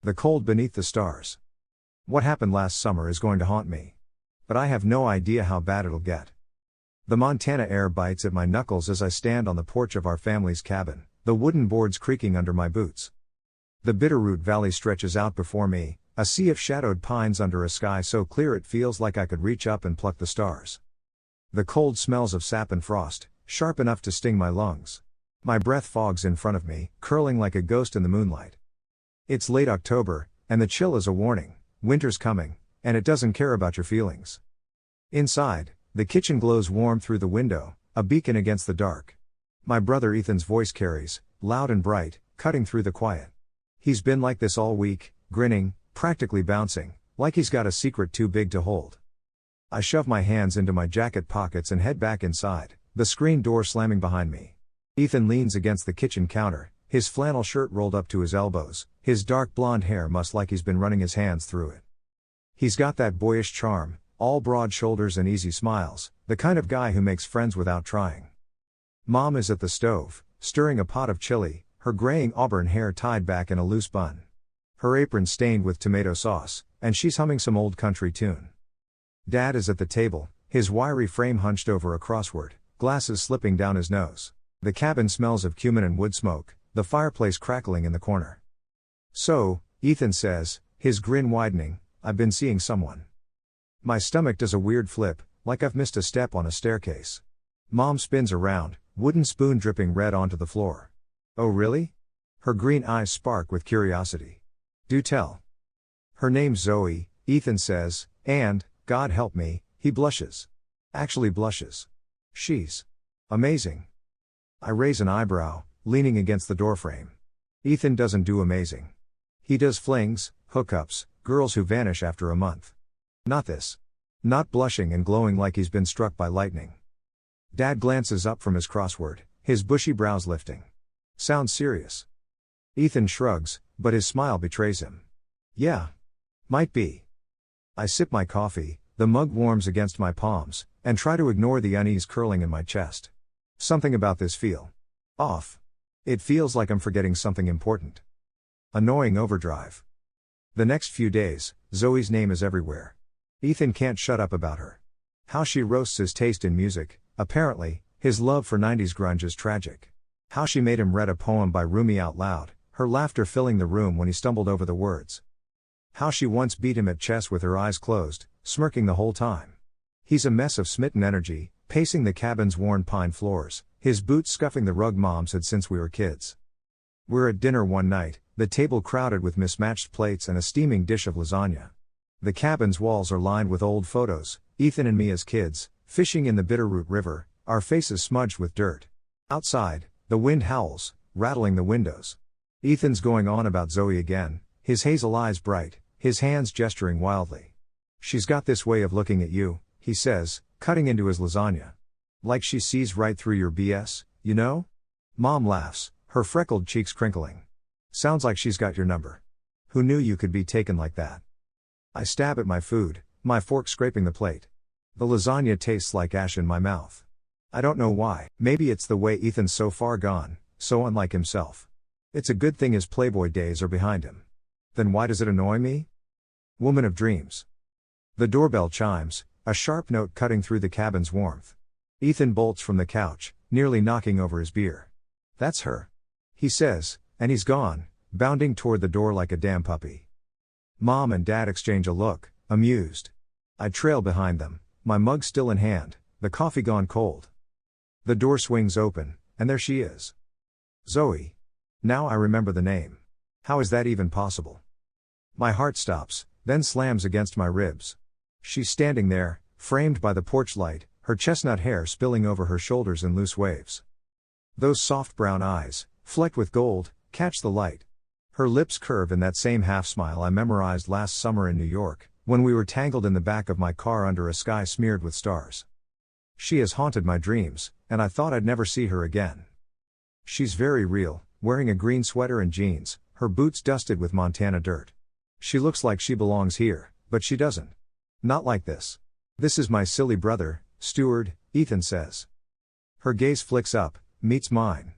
The cold beneath the stars. What happened last summer is going to haunt me. But I have no idea how bad it'll get. The Montana air bites at my knuckles as I stand on the porch of our family's cabin, the wooden boards creaking under my boots. The Bitterroot Valley stretches out before me, a sea of shadowed pines under a sky so clear it feels like I could reach up and pluck the stars. The cold smells of sap and frost, sharp enough to sting my lungs. My breath fogs in front of me, curling like a ghost in the moonlight. It's late October, and the chill is a warning. Winter's coming, and it doesn't care about your feelings. Inside, the kitchen glows warm through the window, a beacon against the dark. My brother Ethan's voice carries, loud and bright, cutting through the quiet. He's been like this all week, grinning, practically bouncing, like he's got a secret too big to hold. I shove my hands into my jacket pockets and head back inside, the screen door slamming behind me. Ethan leans against the kitchen counter, his flannel shirt rolled up to his elbows, his dark blonde hair mussed like he's been running his hands through it. He's got that boyish charm, all broad shoulders and easy smiles, the kind of guy who makes friends without trying. Mom is at the stove, stirring a pot of chili, her graying auburn hair tied back in a loose bun. Her apron stained with tomato sauce, and she's humming some old country tune. Dad is at the table, his wiry frame hunched over a crossword, glasses slipping down his nose. The cabin smells of cumin and wood smoke, the fireplace crackling in the corner. "So," Ethan says, his grin widening, "I've been seeing someone." My stomach does a weird flip, like I've missed a step on a staircase. Mom spins around, wooden spoon dripping red onto the floor. "Oh really?" Her green eyes spark with curiosity. "Do tell." "Her name's Zoe," Ethan says, and, God help me, he blushes. Actually blushes. "She's amazing." I raise an eyebrow, leaning against the doorframe. Ethan doesn't do amazing. He does flings, hookups, girls who vanish after a month. Not this. Not blushing and glowing like he's been struck by lightning. Dad glances up from his crossword, his bushy brows lifting. "Sounds serious." Ethan shrugs, but his smile betrays him. "Yeah. Might be." I sip my coffee, the mug warms against my palms, and try to ignore the unease curling in my chest. Something about this feel off. It feels like I'm forgetting something important. Annoying overdrive. The next few days, Zoe's name is everywhere. Ethan can't shut up about her. How she roasts his taste in music, apparently, his love for 90s grunge is tragic. How she made him read a poem by Rumi out loud, her laughter filling the room when he stumbled over the words. How she once beat him at chess with her eyes closed, smirking the whole time. He's a mess of smitten energy, pacing the cabin's worn pine floors, his boots scuffing the rug Mom's had since we were kids. We're at dinner one night, the table crowded with mismatched plates and a steaming dish of lasagna. The cabin's walls are lined with old photos, Ethan and me as kids, fishing in the Bitterroot River, our faces smudged with dirt. Outside, the wind howls, rattling the windows. Ethan's going on about Zoe again, his hazel eyes bright, his hands gesturing wildly. "She's got this way of looking at you," he says, cutting into his lasagna. "Like she sees right through your BS, you know?" Mom laughs, her freckled cheeks crinkling. "Sounds like she's got your number. Who knew you could be taken like that?" I stab at my food, my fork scraping the plate. The lasagna tastes like ash in my mouth. I don't know why. Maybe it's the way Ethan's so far gone, so unlike himself. It's a good thing his Playboy days are behind him. Then why does it annoy me? Woman of dreams. The doorbell chimes, a sharp note cutting through the cabin's warmth. Ethan bolts from the couch, nearly knocking over his beer. "That's her," he says, and he's gone, bounding toward the door like a damn puppy. Mom and Dad exchange a look, amused. I trail behind them, my mug still in hand, the coffee gone cold. The door swings open, and there she is. Zoe. Now I remember the name. How is that even possible? My heart stops, then slams against my ribs. She's standing there, framed by the porch light, her chestnut hair spilling over her shoulders in loose waves. Those soft brown eyes, flecked with gold, catch the light. Her lips curve in that same half-smile I memorized last summer in New York, when we were tangled in the back of my car under a sky smeared with stars. She has haunted my dreams, and I thought I'd never see her again. She's very real, wearing a green sweater and jeans, her boots dusted with Montana dirt. She looks like she belongs here, but she doesn't. Not like this. "This is my silly brother, Steward," Ethan says. Her gaze flicks up, meets mine.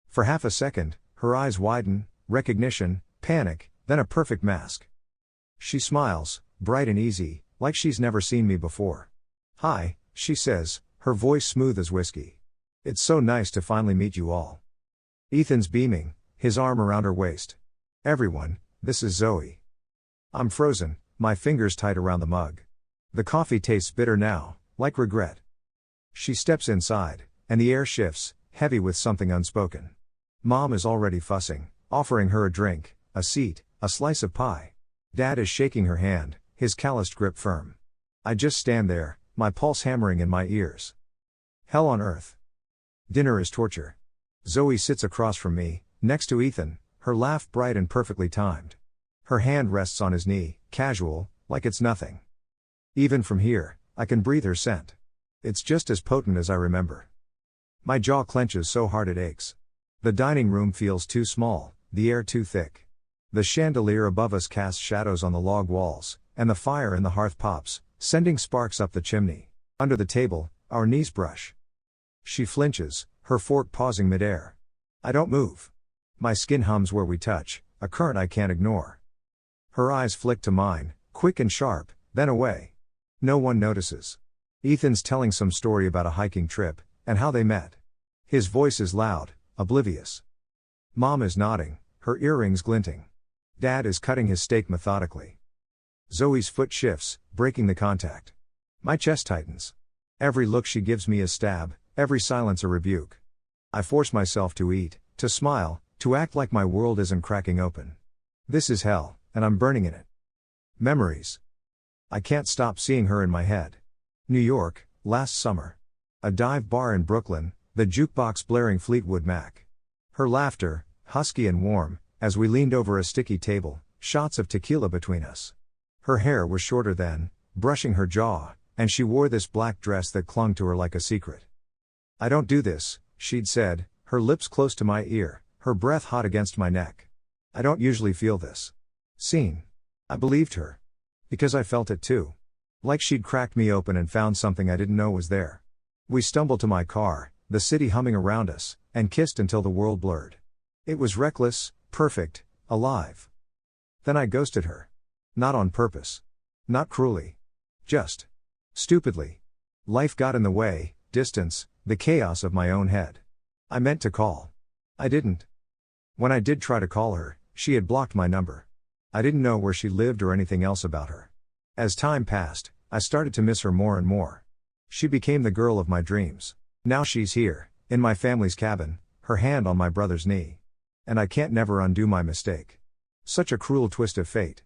For half a second, her eyes widen, recognition, panic, then a perfect mask. She smiles, bright and easy, like she's never seen me before. "Hi," she says, her voice smooth as whiskey. "It's so nice to finally meet you all." Ethan's beaming, his arm around her waist. "Everyone, this is Zoe." I'm frozen, my fingers tight around the mug. The coffee tastes bitter now, like regret. She steps inside, and the air shifts, heavy with something unspoken. Mom is already fussing, offering her a drink, a seat, a slice of pie. Dad is shaking her hand, his calloused grip firm. I just stand there, my pulse hammering in my ears. Hell on earth. Dinner is torture. Zoe sits across from me, next to Ethan, her laugh bright and perfectly timed. Her hand rests on his knee, casual, like it's nothing. Even from here, I can breathe her scent. It's just as potent as I remember. My jaw clenches so hard it aches. The dining room feels too small, the air too thick. The chandelier above us casts shadows on the log walls, and the fire in the hearth pops, sending sparks up the chimney. Under the table, our knees brush. She flinches, her fork pausing midair. I don't move. My skin hums where we touch, a current I can't ignore. Her eyes flick to mine, quick and sharp, then away. No one notices. Ethan's telling some story about a hiking trip, and how they met. His voice is loud, oblivious. Mom is nodding, her earrings glinting. Dad is cutting his steak methodically. Zoe's foot shifts, breaking the contact. My chest tightens. Every look she gives me is stab, every silence a rebuke. I force myself to eat, to smile, to act like my world isn't cracking open. This is hell, and I'm burning in it. Memories. I can't stop seeing her in my head. New York, last summer. A dive bar in Brooklyn, the jukebox blaring Fleetwood Mac. Her laughter, husky and warm, as we leaned over a sticky table, shots of tequila between us. Her hair was shorter then, brushing her jaw, and she wore this black dress that clung to her like a secret. I don't do this, she'd said, her lips close to my ear, her breath hot against my neck. I don't usually feel this. Seen. I believed her. Because I felt it too. Like she'd cracked me open and found something I didn't know was there. We stumbled to my car, the city humming around us, and kissed until the world blurred. It was reckless, perfect, alive. Then I ghosted her. Not on purpose. Not cruelly. Just. Stupidly. Life got in the way, distance, the chaos of my own head. I meant to call. I didn't. When I did try to call her, she had blocked my number. I didn't know where she lived or anything else about her. As time passed, I started to miss her more and more. She became the girl of my dreams. Now she's here, in my family's cabin, her hand on my brother's knee. And I can't never undo my mistake. Such a cruel twist of fate.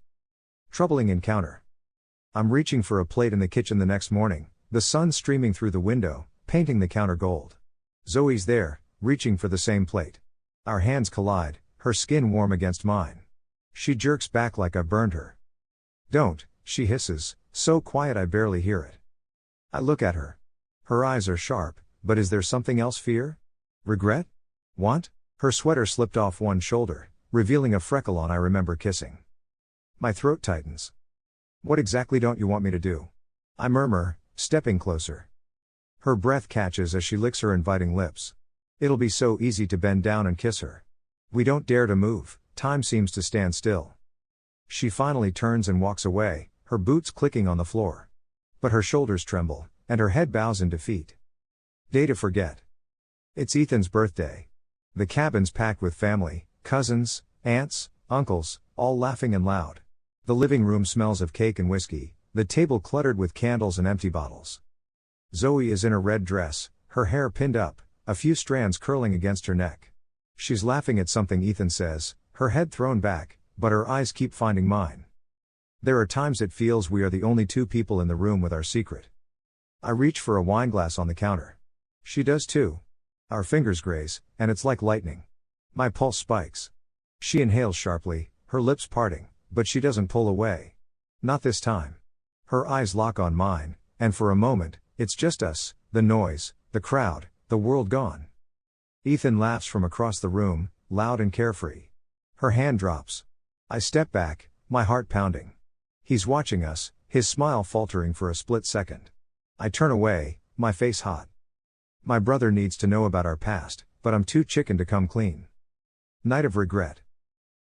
Troubling encounter. I'm reaching for a plate in the kitchen the next morning, the sun streaming through the window, painting the counter gold. Zoe's there, reaching for the same plate. Our hands collide, her skin warm against mine. She jerks back like I burned her. Don't, she hisses, so quiet I barely hear it. I look at her. Her eyes are sharp, but is there something else? Fear? Regret? Want? Her sweater slipped off one shoulder, revealing a freckle on I remember kissing. My throat tightens. What exactly don't you want me to do? I murmur, stepping closer. Her breath catches as she licks her inviting lips. It'll be so easy to bend down and kiss her. We don't dare to move, time seems to stand still. She finally turns and walks away, her boots clicking on the floor. But her shoulders tremble, and her head bows in defeat. Day to forget. It's Ethan's birthday. The cabin's packed with family, cousins, aunts, uncles, all laughing and loud. The living room smells of cake and whiskey, the table cluttered with candles and empty bottles. Zoe is in a red dress, her hair pinned up, a few strands curling against her neck. She's laughing at something Ethan says, her head thrown back, but her eyes keep finding mine. There are times it feels we are the only two people in the room with our secret. I reach for a wineglass on the counter. She does too. Our fingers graze, and it's like lightning. My pulse spikes. She inhales sharply, her lips parting, but she doesn't pull away. Not this time. Her eyes lock on mine, and for a moment, it's just us, the noise, the crowd, the world gone. Ethan laughs from across the room, loud and carefree. Her hand drops. I step back, my heart pounding. He's watching us, his smile faltering for a split second. I turn away, my face hot. My brother needs to know about our past, but I'm too chicken to come clean. Night of regret.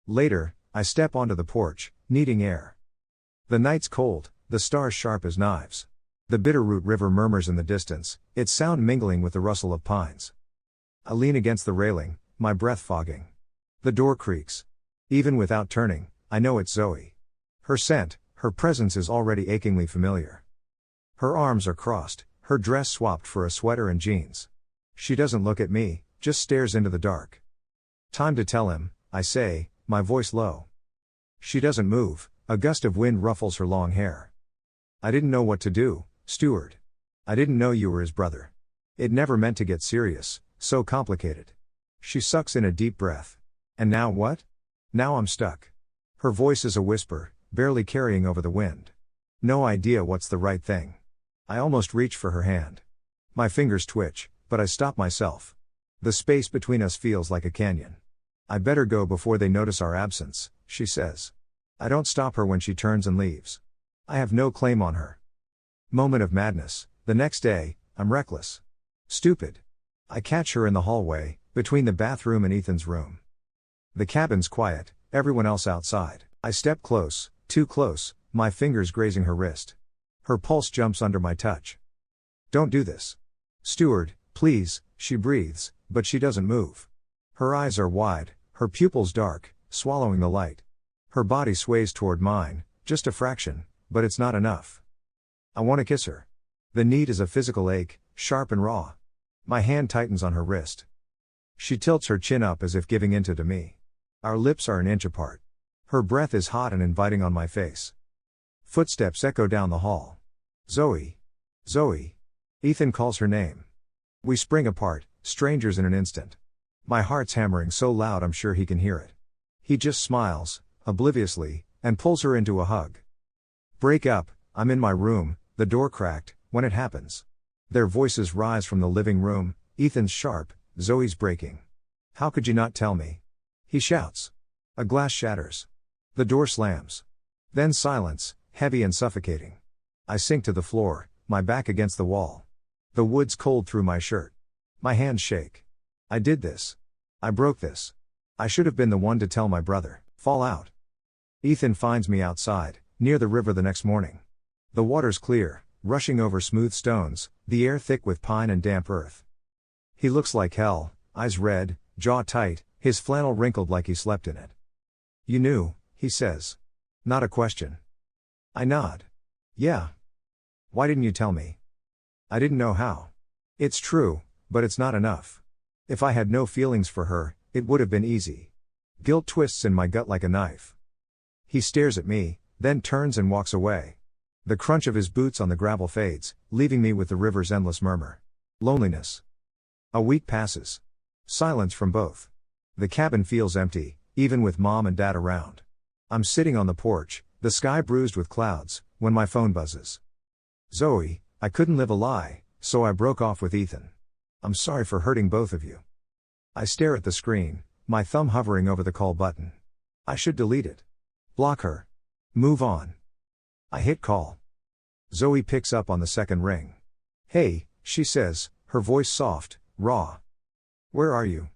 Later, I step onto the porch, needing air. The night's cold, the stars sharp as knives. The Bitterroot River murmurs in the distance, its sound mingling with the rustle of pines. I lean against the railing, my breath fogging. The door creaks. Even without turning, I know it's Zoe. Her scent, her presence is already achingly familiar. Her arms are crossed, her dress swapped for a sweater and jeans. She doesn't look at me, just stares into the dark. Time to tell him, I say, my voice low. She doesn't move, a gust of wind ruffles her long hair. I didn't know what to do, Steward. I didn't know you were his brother. It never meant to get serious, so complicated. She sucks in a deep breath. And now what? Now I'm stuck. Her voice is a whisper, barely carrying over the wind. No idea what's the right thing. I almost reach for her hand. My fingers twitch, but I stop myself. The space between us feels like a canyon. I better go before they notice our absence, she says. I don't stop her when she turns and leaves. I have no claim on her. Moment of madness. The next day, I'm reckless. Stupid. I catch her in the hallway, between the bathroom and Ethan's room. The cabin's quiet, everyone else outside. I step close, too close, my fingers grazing her wrist. Her pulse jumps under my touch. Don't do this. Steward, please, she breathes, but she doesn't move. Her eyes are wide, her pupils dark, swallowing the light. Her body sways toward mine, just a fraction, but it's not enough. I want to kiss her. The need is a physical ache, sharp and raw. My hand tightens on her wrist. She tilts her chin up as if giving in to me. Our lips are an inch apart. Her breath is hot and inviting on my face. Footsteps echo down the hall. Zoe. Zoe. Ethan calls her name. We spring apart, strangers in an instant. My heart's hammering so loud I'm sure he can hear it. He just smiles, obliviously, and pulls her into a hug. Break up, I'm in my room, the door cracked, when it happens. Their voices rise from the living room, Ethan's sharp, Zoe's breaking. How could you not tell me? He shouts. A glass shatters. The door slams. Then silence, heavy and suffocating. I sink to the floor, my back against the wall. The wood's cold through my shirt. My hands shake. I did this. I broke this. I should have been the one to tell my brother. Fall out. Ethan finds me outside, near the river the next morning. The water's clear, rushing over smooth stones, the air thick with pine and damp earth. He looks like hell, eyes red, jaw tight, his flannel wrinkled like he slept in it. You knew, he says. Not a question. I nod. Yeah. Why didn't you tell me? I didn't know how. It's true, but it's not enough. If I had no feelings for her, it would have been easy. Guilt twists in my gut like a knife. He stares at me, then turns and walks away. The crunch of his boots on the gravel fades, leaving me with the river's endless murmur. Loneliness. A week passes. Silence from both. The cabin feels empty, even with Mom and Dad around. I'm sitting on the porch, the sky bruised with clouds, when my phone buzzes. Zoe, I couldn't live a lie, so I broke off with Ethan. I'm sorry for hurting both of you. I stare at the screen, my thumb hovering over the call button. I should delete it. Block her. Move on. I hit call. Zoe picks up on the second ring. Hey, she says, her voice soft, raw. Where are you?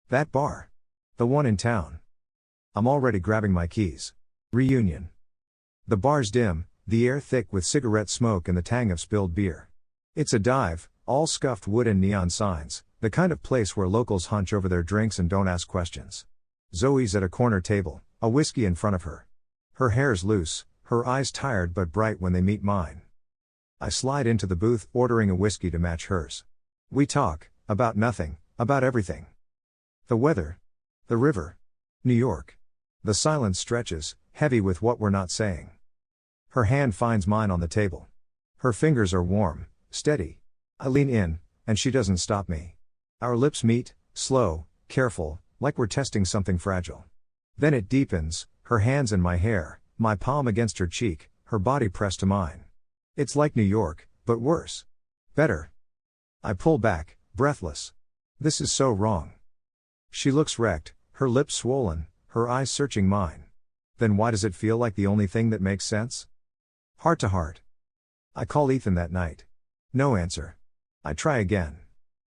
That bar. The one in town. I'm already grabbing my keys. Reunion. The bar's dim, the air thick with cigarette smoke and the tang of spilled beer. It's a dive, all scuffed wood and neon signs, the kind of place where locals hunch over their drinks and don't ask questions. Zoe's at a corner table, a whiskey in front of her. Her hair's loose, her eyes tired but bright when they meet mine. I slide into the booth, ordering a whiskey to match hers. We talk, about nothing, about everything. The weather. The river. New York. The silence stretches, heavy with what we're not saying. Her hand finds mine on the table. Her fingers are warm, steady. I lean in, and she doesn't stop me. Our lips meet, slow, careful, like we're testing something fragile. Then it deepens, her hands in my hair, my palm against her cheek, her body pressed to mine. It's like New York, but worse. Better. I pull back, breathless. This is so wrong. She looks wrecked, her lips swollen, her eyes searching mine. Then why does it feel like the only thing that makes sense? Heart to heart. I call Ethan that night. No answer. I try again.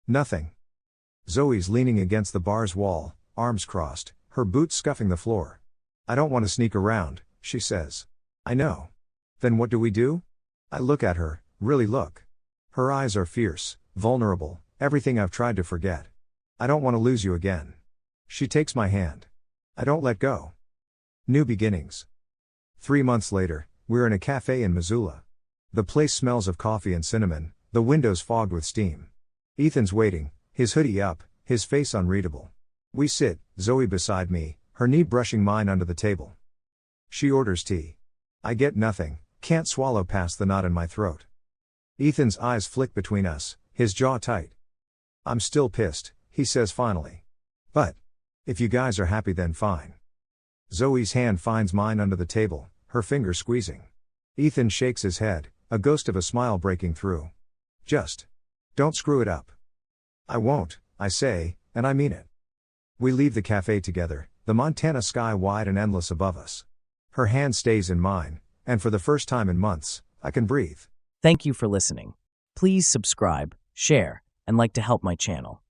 Nothing. Zoe's leaning against the bar's wall, arms crossed, her boots scuffing the floor. I don't want to sneak around, she says. I know. Then what do we do? I look at her, really look. Her eyes are fierce, vulnerable, everything I've tried to forget. I don't want to lose you again. She takes my hand. I don't let go. New beginnings. 3 months later, we're in a cafe in Missoula. The place smells of coffee and cinnamon, the windows fogged with steam. Ethan's waiting, his hoodie up, his face unreadable. We sit, Zoe beside me, her knee brushing mine under the table. She orders tea. I get nothing, can't swallow past the knot in my throat. Ethan's eyes flick between us, his jaw tight. I'm still pissed, he says finally. But if you guys are happy then fine. Zoe's hand finds mine under the table, her fingers squeezing. Ethan shakes his head, a ghost of a smile breaking through. Just don't screw it up. I won't, I say, and I mean it. We leave the cafe together, the Montana sky wide and endless above us. Her hand stays in mine, and for the first time in months, I can breathe. Thank you for listening. Please subscribe, share, and like to help my channel.